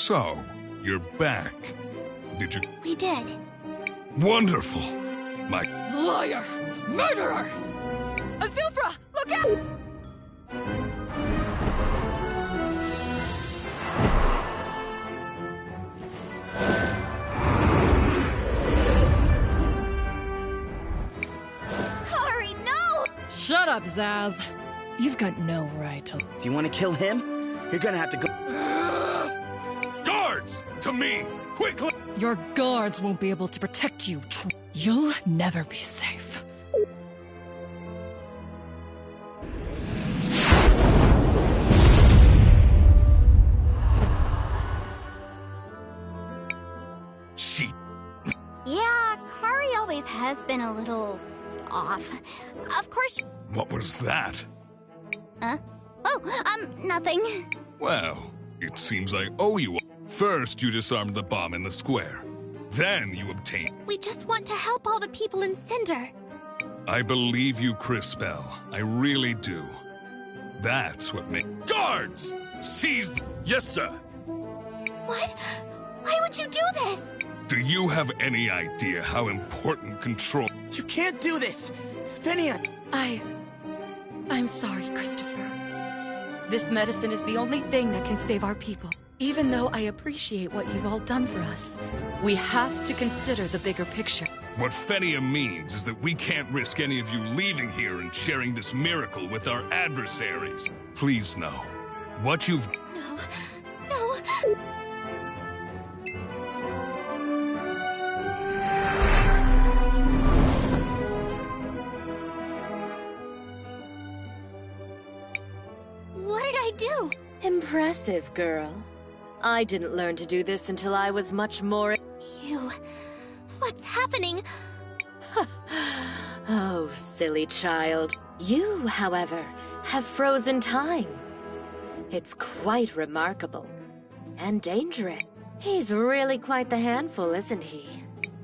So, you're back. Did you? We did. Wonderful! My Liar! Murderer! Azufra! Look out! Kari, no! Shut up, Zaz. You've got no right to... If you want to kill him, you're gonna have to go. guards! To me! Quickly! Your guards won't be able to protect you. You'll never be safe. She... Yeah, Kari always has been a little... off. Of course... What was that? Huh? Oh, nothing. Well, it seems I owe you. First, you disarmed the bomb in the square. Then you obtained... We just want to help all the people in Cinder. I believe you, CRIS TALE. I really do. That's what makes... Guards! Seize... Yes, sir. What? Why would you do this? Do you have any idea how important control... You can't do this! Fenia! I'm sorry, Christopher. This medicine is the only thing that can save our people. Even though I appreciate what you've all done for us, we have to consider the bigger picture. What Fenia means is that we can't risk any of you leaving here and sharing this miracle with our adversaries. Please know, what you've... No. No. What did I do? Impressive, girl. I didn't learn to do this until I was much more... You... What's happening? Oh, silly child. You, however, have frozen time. It's quite remarkable. And dangerous. He's really quite the handful, isn't he?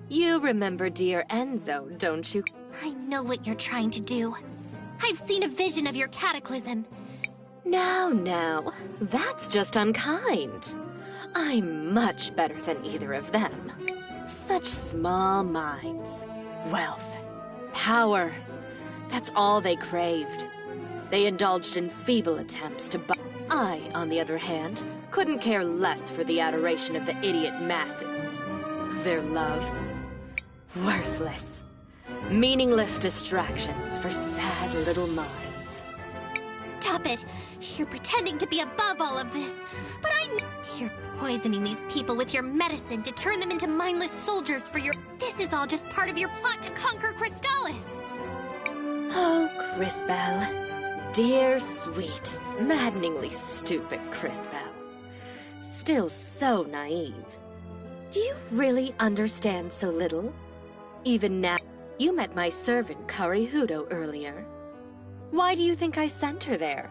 You remember dear Enzo, don't you? I know what you're trying to do. I've seen a vision of your cataclysm. Now, that's just unkind. I'm much better than either of them. Such small minds. Wealth. Power. That's all they craved. They indulged in feeble attempts to buy. I, on the other hand, couldn't care less for the adoration of the idiot masses. Their love. Worthless. Meaningless distractions for sad little minds. Stop it! You're pretending to be above all of this, but You're poisoning these people with your medicine to turn them into mindless soldiers for your... This is all just part of your plot to conquer Crystallis! Oh, Crisbel. Dear, sweet, maddeningly stupid Crisbel. Still so naive. Do you really understand so little? Even now, you met my servant Karihudo earlier. Why do you think I sent her there?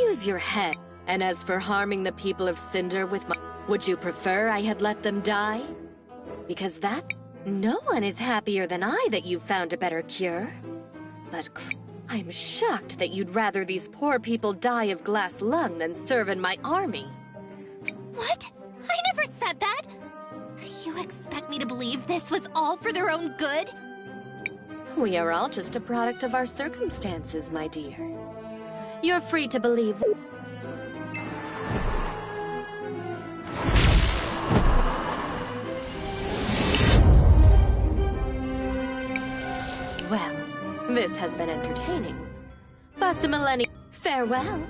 Use your head. And as for harming the people of Cinder with my... Would you prefer I had let them die? Because no one is happier than I that you've found a better cure. But I'm shocked that you'd rather these poor people die of glass lung than serve in my army. What? I never said that! You expect me to believe this was all for their own good? We are all just a product of our circumstances, my dear. You're free to believe... Well, this has been entertaining. But the millennium... Farewell.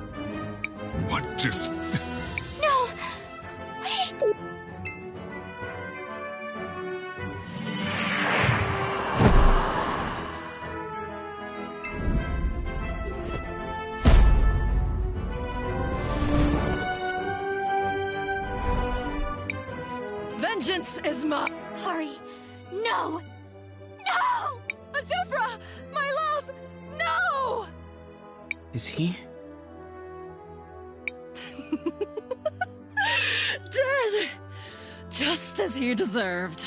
What just... No! Wait! Vengeance is my... Hurry! No! No! Azufra! My love! No! Is he? Dead! Just as he deserved.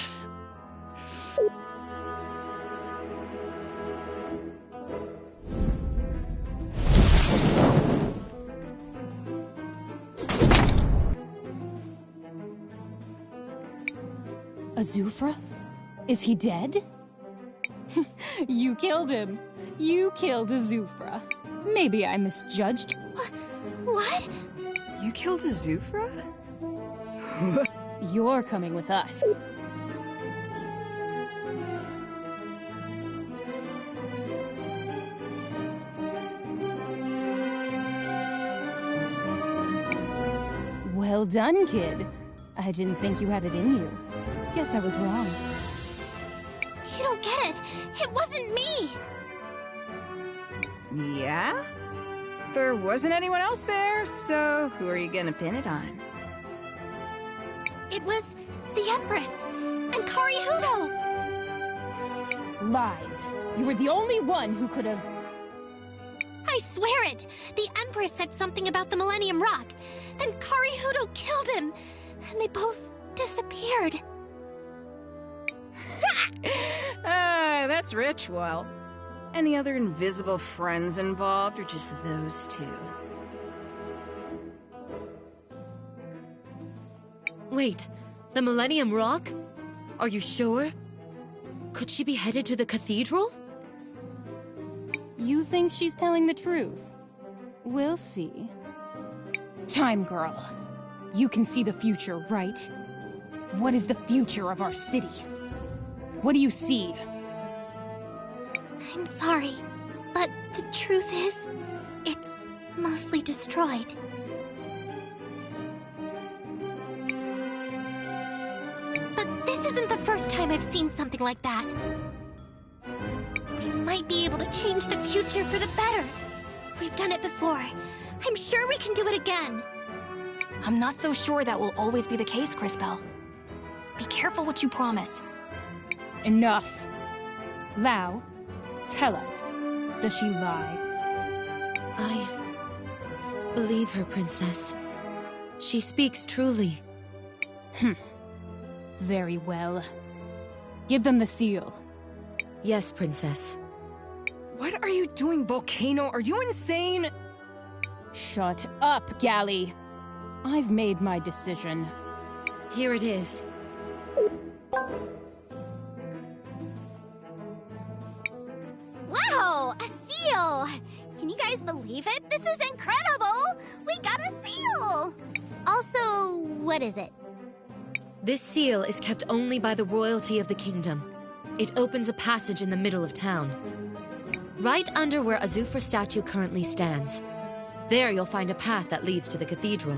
Azufra? Is he dead? You killed him. You killed Azufra. Maybe I misjudged. What? You killed Azufra? You're coming with us. Well done, kid. I didn't think you had it in you. Guess I was wrong. You don't get it. It wasn't me. Yeah? There wasn't anyone else there, so who are you gonna pin it on? It was the Empress and Karihudo. Lies. You were the only one who could have... I swear it. The Empress said something about the Millennium Rock. Then Karihudo killed him. And they both disappeared. That's rich. Well, any other invisible friends involved, or just those two? Wait, the Millennium Rock? Are you sure? Could she be headed to the cathedral? You think she's telling the truth? We'll see. Time Girl. You can see the future, right? What is the future of our city? What do you see? I'm sorry, but the truth is, it's mostly destroyed. But this isn't the first time I've seen something like that. We might be able to change the future for the better. We've done it before. I'm sure we can do it again. I'm not so sure that will always be the case, Crispell. Be careful what you promise. Enough. Lau, tell us, does she lie? I believe her, Princess. She speaks truly. Very well. Give them the seal. Yes, Princess. What are you doing, Volcano? Are you insane? Shut up, Gally. I've made my decision. Here it is. Wow, a seal! Can you guys believe it? This is incredible! We got a seal! Also, what is it? This seal is kept only by the royalty of the kingdom. It opens a passage in the middle of town. Right under where Azufra's statue currently stands. There you'll find a path that leads to the cathedral.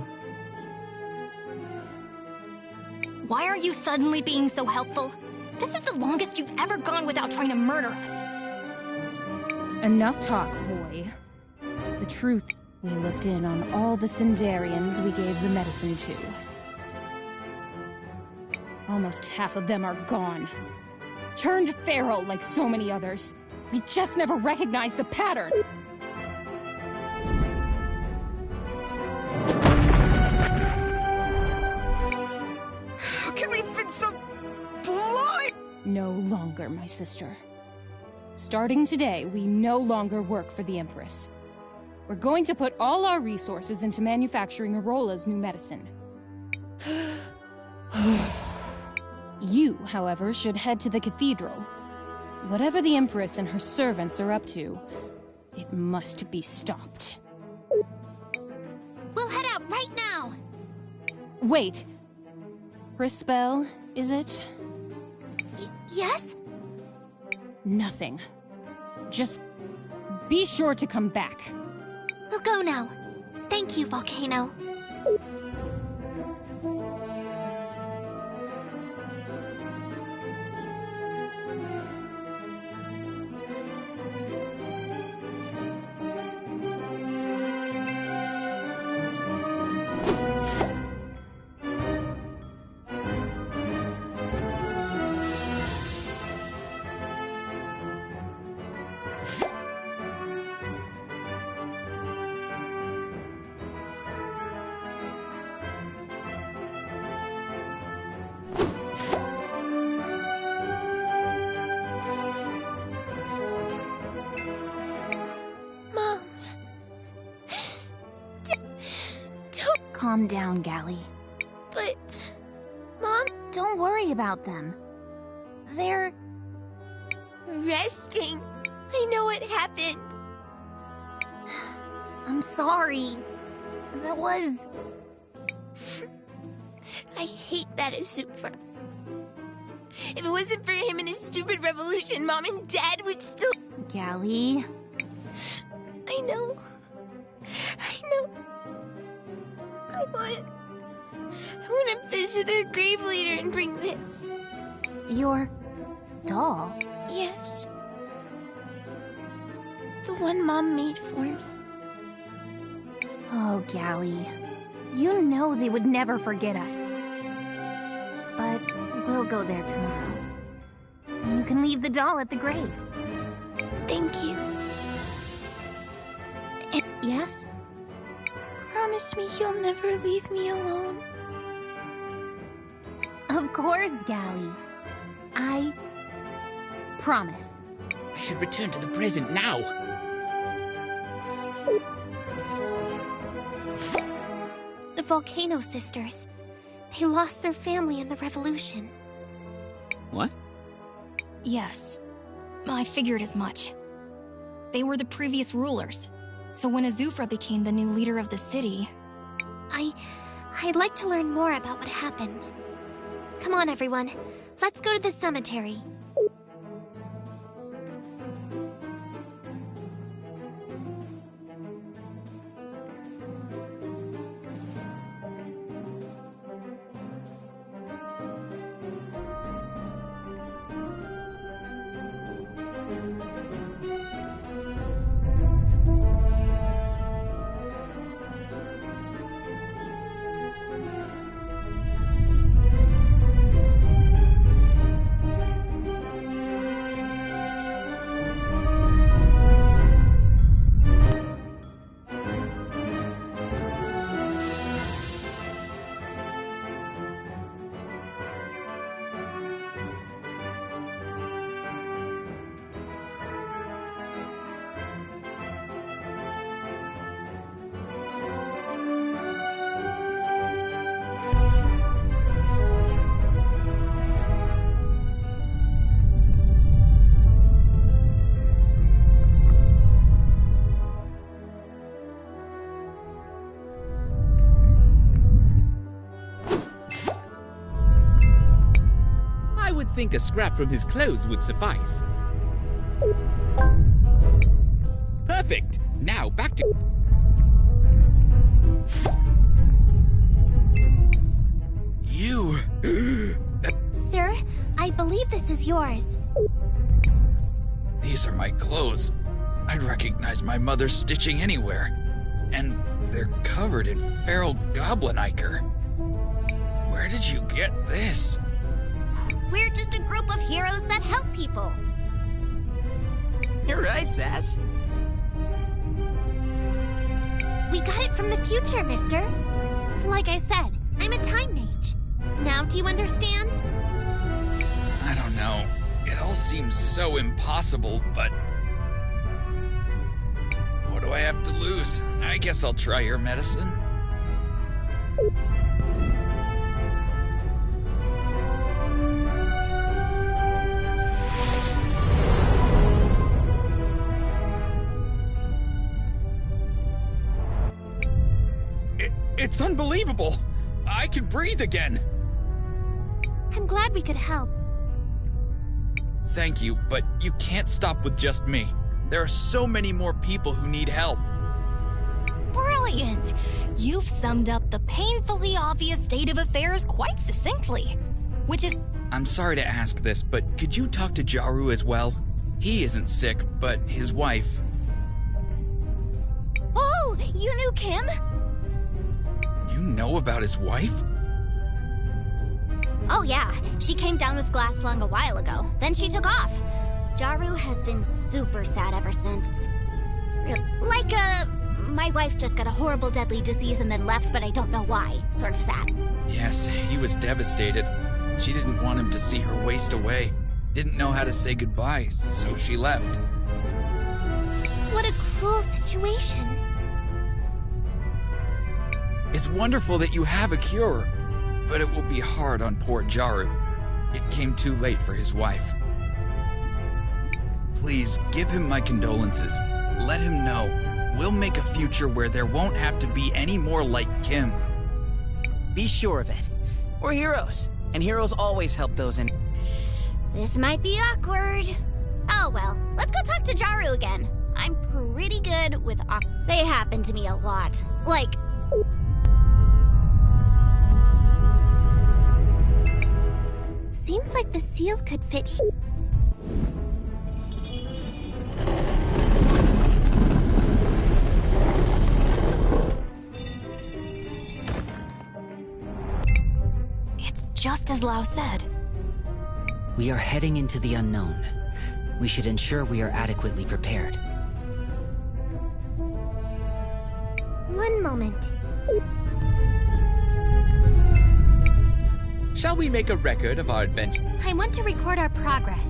Why are you suddenly being so helpful? This is the longest you've ever gone without trying to murder us. Enough talk, boy. The truth, we looked in on all the Sindarians we gave the medicine to. Almost half of them are gone. Turned feral like so many others. We just never recognized the pattern. How can we be so blind? No longer, my sister. Starting today, we no longer work for the Empress. We're going to put all our resources into manufacturing Arola's new medicine. You, however, should head to the cathedral. Whatever the Empress and her servants are up to, it must be stopped. We'll head out right now! Wait. Crispell, is it? Yes? Nothing. Just be sure to come back. We'll go now. Thank you, Volcano. Calm down, Gally. But... Mom? Don't worry worry about them. They're... resting. I know what happened. I'm sorry. That was... I hate that Azufra. If it wasn't for him and his stupid revolution, Mom and Dad would still... Gally... I know. I want to visit their grave later and bring this. Your... doll? Yes. The one Mom made for me. Oh, Gally. You know they would never forget us. But we'll go there tomorrow. And you can leave the doll at the grave. Thank you. And Yes? promise me you'll never leave me alone. Of course, Gally. I... promise. I should return to the present now. The Volcano Sisters. They lost their family in the revolution. What? Yes. I figured as much. They were the previous rulers. So when Azufra became the new leader of the city... I'd like to learn more about what happened. Come on, everyone. Let's go to the cemetery. I would think a scrap from his clothes would suffice. Perfect! Now back to... You... Sir, I believe this is yours. These are my clothes. I'd recognize my mother's stitching anywhere. And they're covered in feral goblin ichor. Where did you get this? We're just a group of heroes that help people. You're right, Sass. We got it from the future, mister. Like I said, I'm a time mage. Now do you understand? I don't know. It all seems so impossible, but... what do I have to lose? I guess I'll try your medicine. It's unbelievable! I can breathe again! I'm glad we could help. Thank you, but you can't stop with just me. There are so many more people who need help. Brilliant! You've summed up the painfully obvious state of affairs quite succinctly. Which is... I'm sorry to ask this, but could you talk to Jaru as well? He isn't sick, but his wife... Oh, you knew Kim? You know about his wife? Oh yeah, she came down with glass lung a while ago. Then she took off. Jaru has been super sad ever since. My wife just got a horrible deadly disease and then left, but I don't know why. Sort of sad. Yes, he was devastated. She didn't want him to see her waste away. Didn't know how to say goodbye, so she left. What a cruel situation. It's wonderful that you have a cure, but it will be hard on poor Jaru. It came too late for his wife. Please, give him my condolences. Let him know. We'll make a future where there won't have to be any more like Kim. Be sure of it. We're heroes, and heroes always help those in... This might be awkward. Oh well, let's go talk to Jaru again. I'm pretty good with They happen to me a lot. Like... Seems like the seal could fit here. It's just as Lau said. We are heading into the unknown. We should ensure we are adequately prepared. One moment. Shall we make a record of our adventure? I want to record our progress.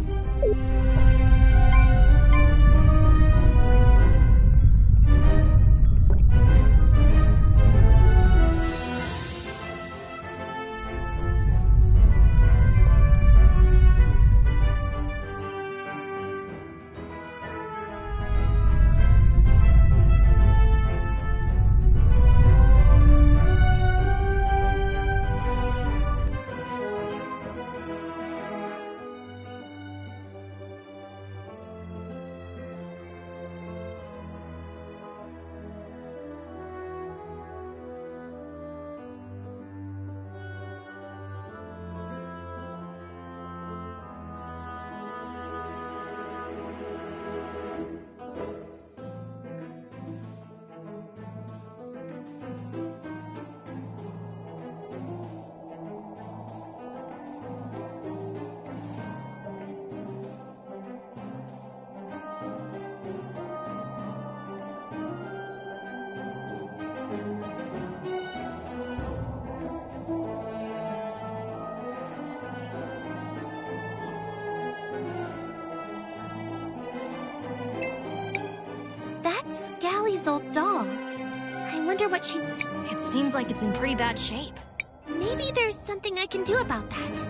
That's Gally's old doll. I wonder what she'd say. It seems like it's in pretty bad shape. Maybe there's something I can do about that.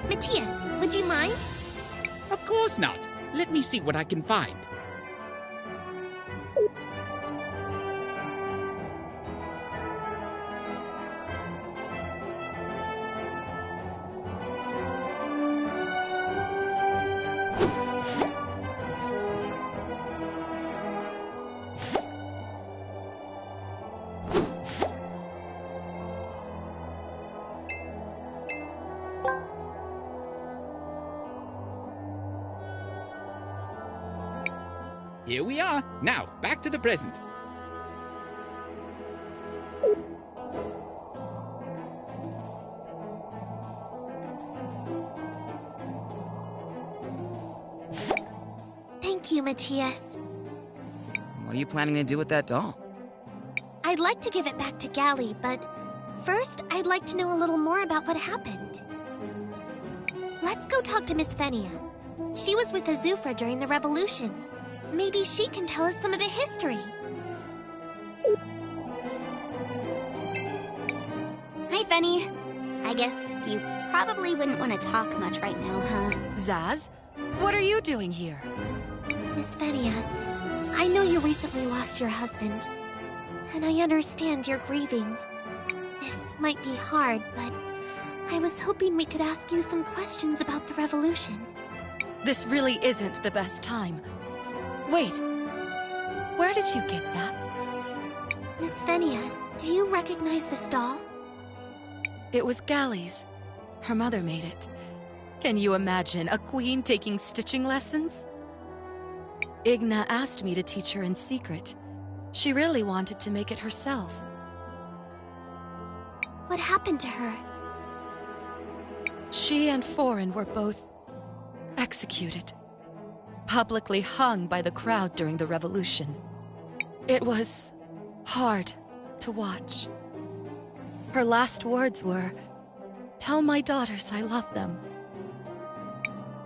Matthias, would you mind? Of course not. Let me see what I can find. Here we are. Now, back to the present. Thank you, Matthias. What are you planning to do with that doll? I'd like to give it back to Gally, but first, I'd like to know a little more about what happened. Let's go talk to Miss Fenia. She was with Azufra during the revolution. Maybe she can tell us some of the history. Hi, Fenny. I guess you probably wouldn't want to talk much right now, huh? Zaz, what are you doing here? Miss Fenia, I know you recently lost your husband, and I understand you're grieving. This might be hard, but I was hoping we could ask you some questions about the revolution. This really isn't the best time. Wait, where did you get that? Miss Fenia, do you recognize this doll? It was Gally's. Her mother made it. Can you imagine a queen taking stitching lessons? Igna asked me to teach her in secret. She really wanted to make it herself. What happened to her? She and Foreign were both executed. Publicly hung by the crowd during the revolution. It was hard to watch. Her last words were, "Tell my daughters I love them."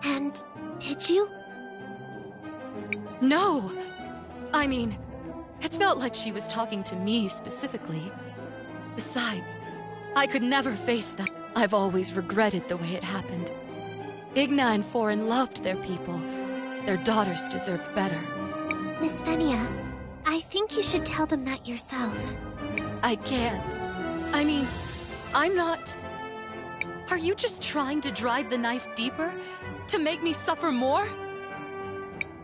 And did you? No! I mean, it's not like she was talking to me specifically. Besides, I could never face that. I've always regretted the way it happened. Igna and Foreign loved their people. Their daughters deserved better. Miss Venia, I think you should tell them that yourself. I can't. I mean, I'm not... Are you just trying to drive the knife deeper? To make me suffer more?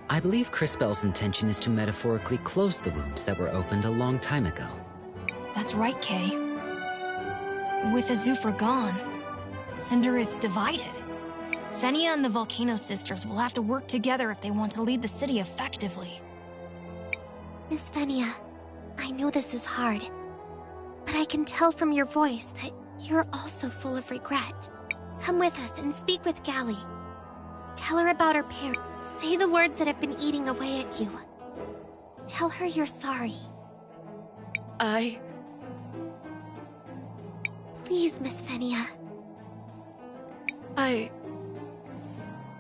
I believe Crispell's intention is to metaphorically close the wounds that were opened a long time ago. That's right, Kay. With Azufra gone, Cinder is divided. Venia and the Volcano Sisters will have to work together if they want to lead the city effectively. Miss Venia, I know this is hard, but I can tell from your voice that you're also full of regret. Come with us and speak with Gally. Tell her about her parents. Say the words that have been eating away at you. Tell her you're sorry. Please, Miss Venia.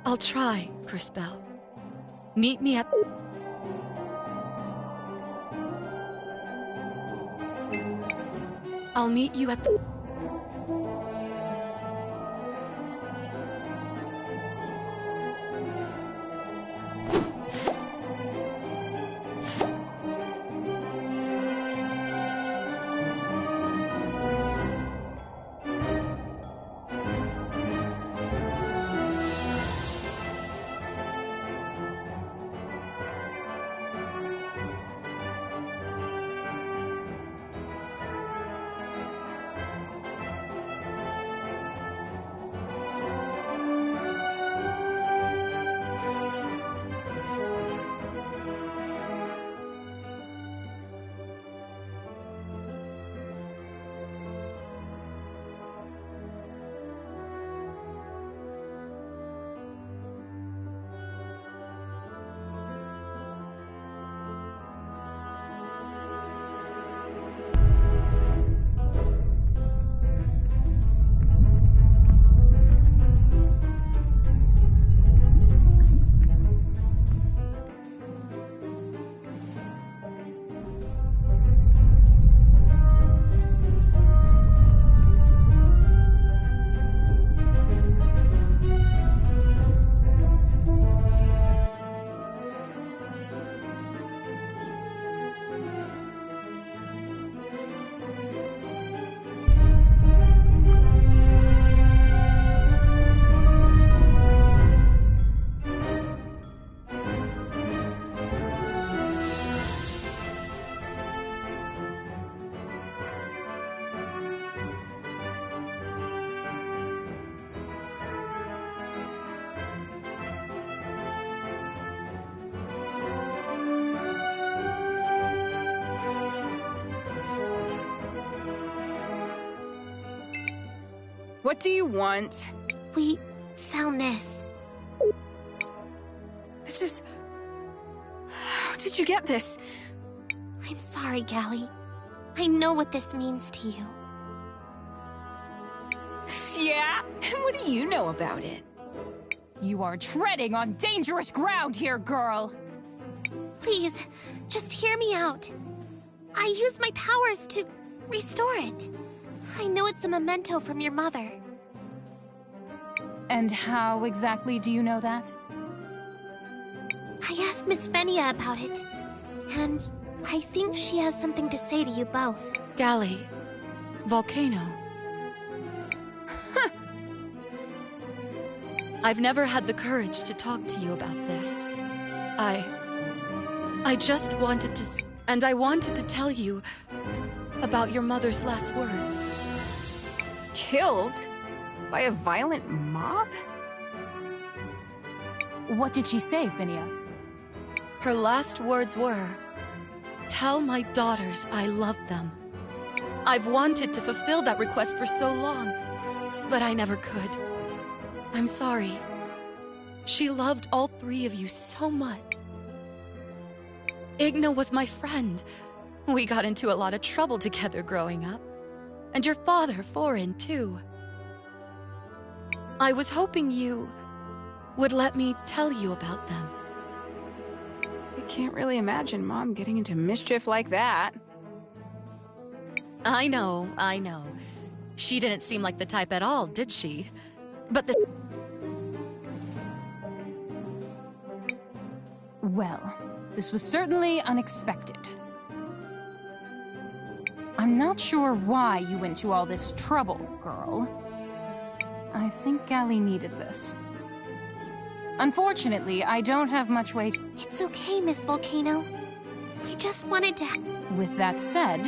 I'll try, Crispell. Meet me at... I'll meet you at the... What do you want? We found this. This is... How did you get this? I'm sorry, Gally. I know what this means to you. Yeah? And what do you know about it? You are treading on dangerous ground here, girl! Please, just hear me out. I used my powers to restore it. I know it's a memento from your mother. And how exactly do you know that? I asked Miss Venia about it, and I think she has something to say to you both. Gally. Volcano. I've never had the courage to talk to you about this. I just wanted to... And I wanted to tell you about your mother's last words. Killed? By a violent mob? What did she say, Venia? Her last words were, "Tell my daughters I love them." I've wanted to fulfill that request for so long, but I never could. I'm sorry. She loved all three of you so much. Igna was my friend. We got into a lot of trouble together growing up. And your father, Foreign, too. I was hoping you would let me tell you about them. I can't really imagine Mom getting into mischief like that. I know. She didn't seem like the type at all, did she? But Well, this was certainly unexpected. I'm not sure why you went to all this trouble, girl. I think Gally needed this. Unfortunately, I don't have much way. It's okay, Miss Volcano. We just wanted to. With that said,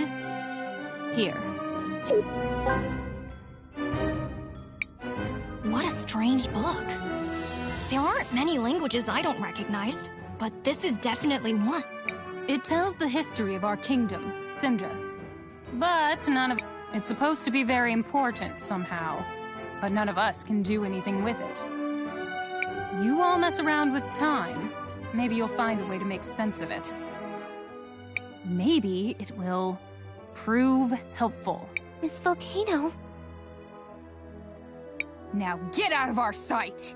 here. What a strange book. There aren't many languages I don't recognize, but this is definitely one. It tells the history of our kingdom, Cinder. But none of... It's supposed to be very important somehow, but none of us can do anything with it. You all mess around with time, maybe you'll find a way to make sense of it. Maybe it will prove helpful. Miss Volcano. Now get out of our sight!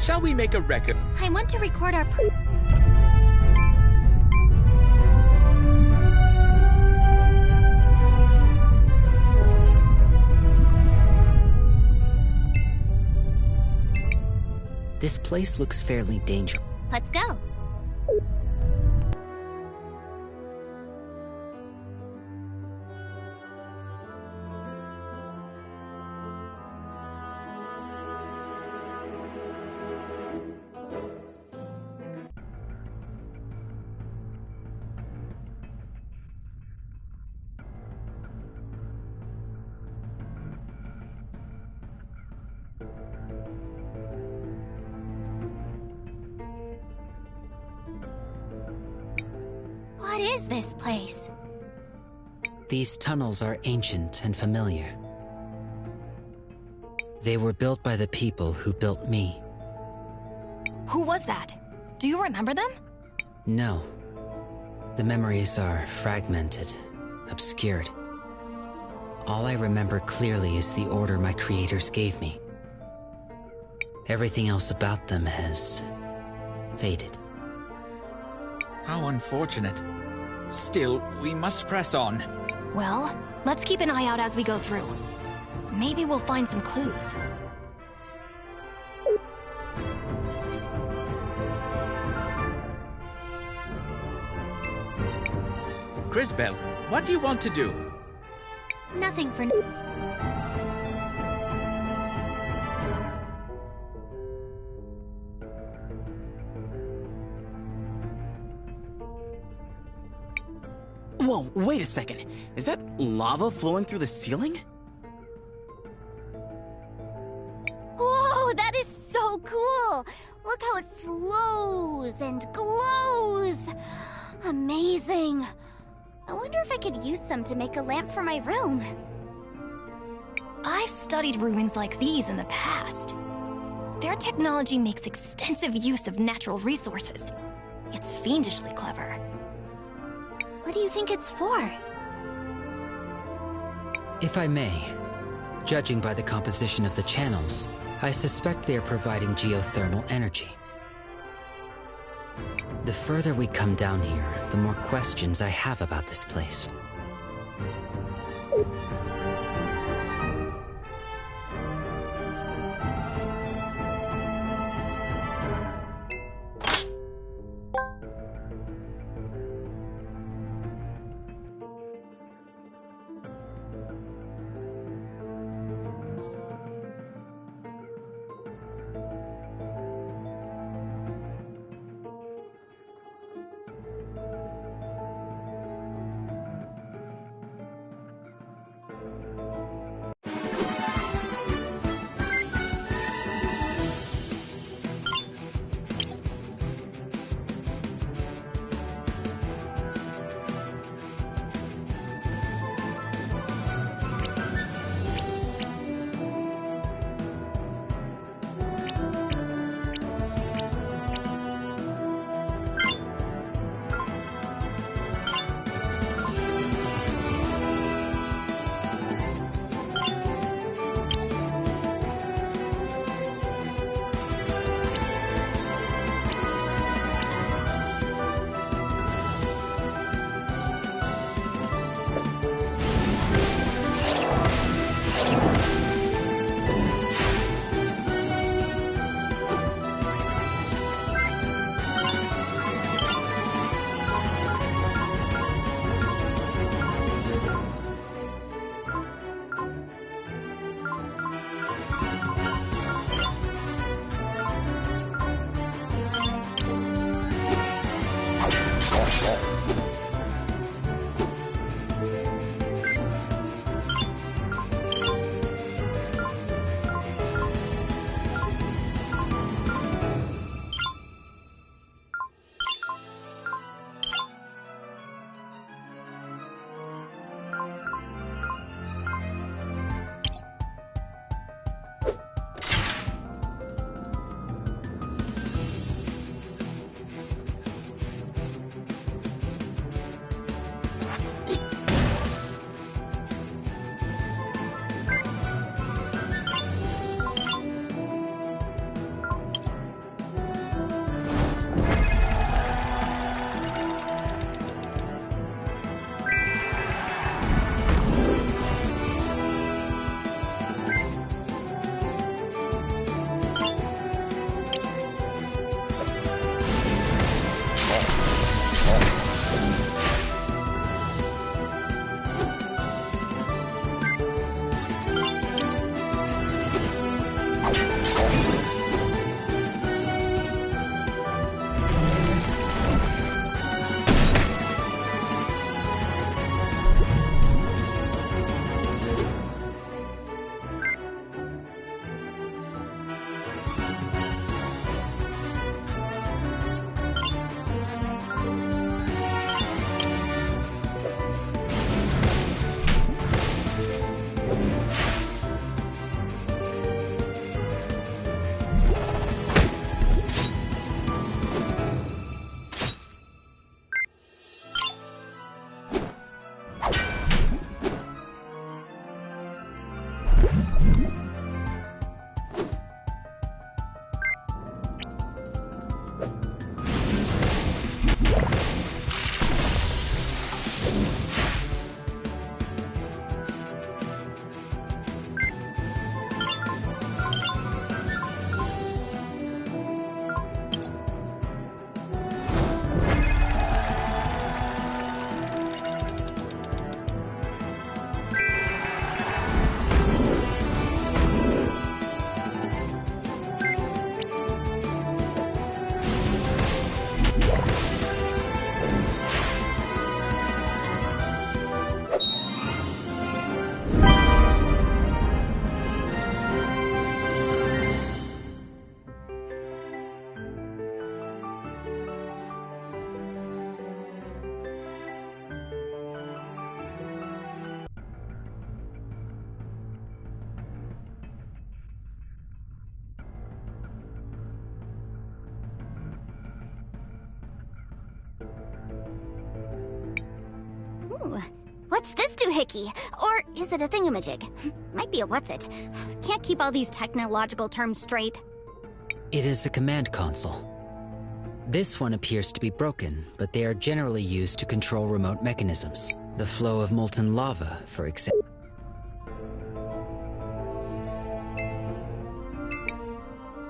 Shall we make a record? I want to record our... This place looks fairly dangerous. Let's go. What is this place? These tunnels are ancient and familiar. They were built by the people who built me. Who was that? Do you remember them? No. The memories are fragmented, obscured. All I remember clearly is the order my creators gave me. Everything else about them has faded. How unfortunate. Still, we must press on. Well, let's keep an eye out as we go through. Maybe we'll find some clues. Crisbell, what do you want to do? Nothing for... Whoa, wait a second. Is that lava flowing through the ceiling? Whoa, that is so cool! Look how it flows and glows! Amazing! I wonder if I could use some to make a lamp for my room. I've studied ruins like these in the past. Their technology makes extensive use of natural resources. It's fiendishly clever. What do you think it's for? If I may, judging by the composition of the channels, I suspect they are providing geothermal energy. The further we come down here, the more questions I have about this place. Ooh, what's this doohickey? Or is it a thingamajig? Might be a what's-it. Can't keep all these technological terms straight. It is a command console. This one appears to be broken, but they are generally used to control remote mechanisms. The flow of molten lava, for example.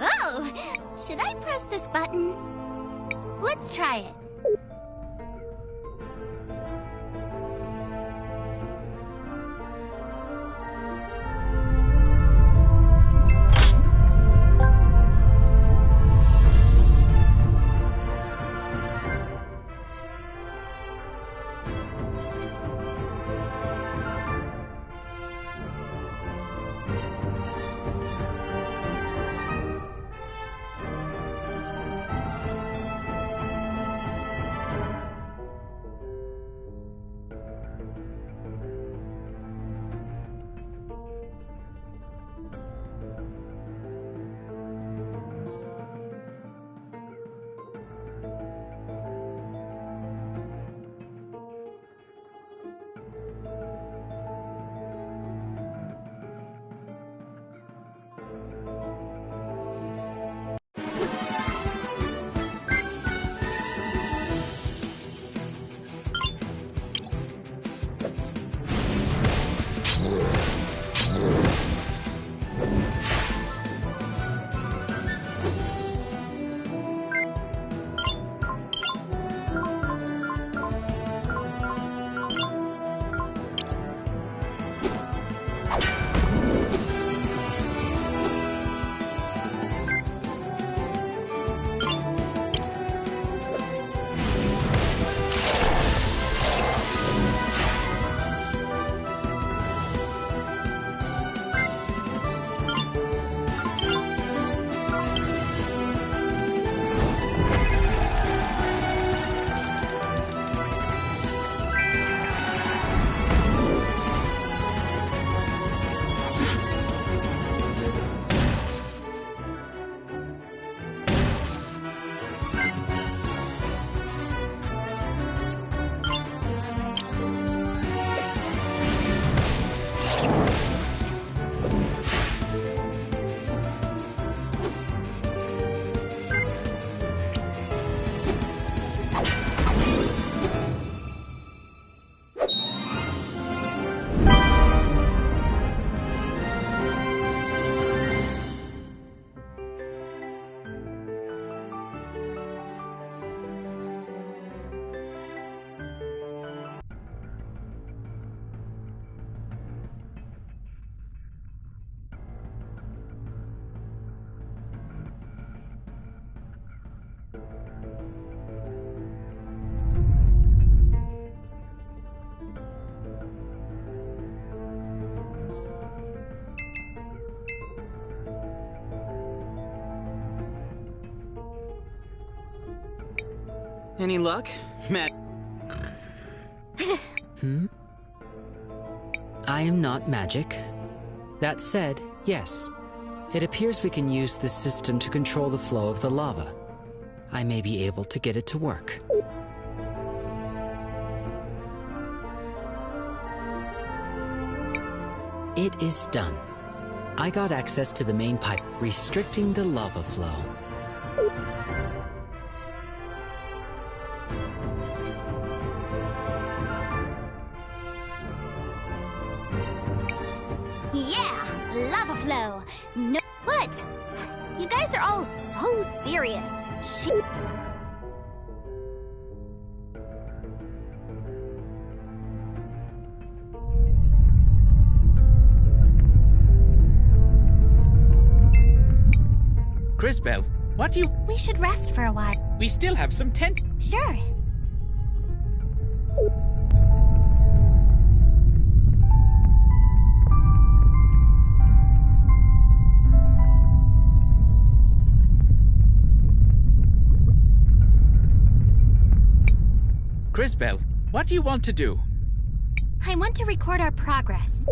Oh! Should I press this button? Let's try it. Any luck, Matt? I am not magic. That said, yes. It appears we can use this system to control the flow of the lava. I may be able to get it to work. It is done. I got access to the main pipe, restricting the lava flow. Yeah, lava flow. No, what? You guys are all so serious. Crisbell, what do you... We should rest for a while. We still have some tent... Sure. Crisbell, what do you want to do? I want to record our progress.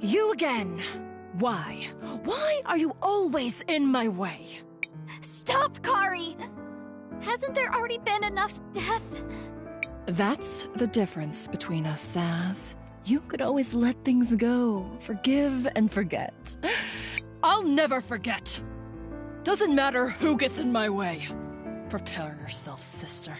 You again. Why? Why are you always in my way? Stop, Kari! Hasn't there already been enough death? That's the difference between us, Saz. You could always let things go, forgive and forget. I'll never forget. Doesn't matter who gets in my way. Prepare yourself, sister.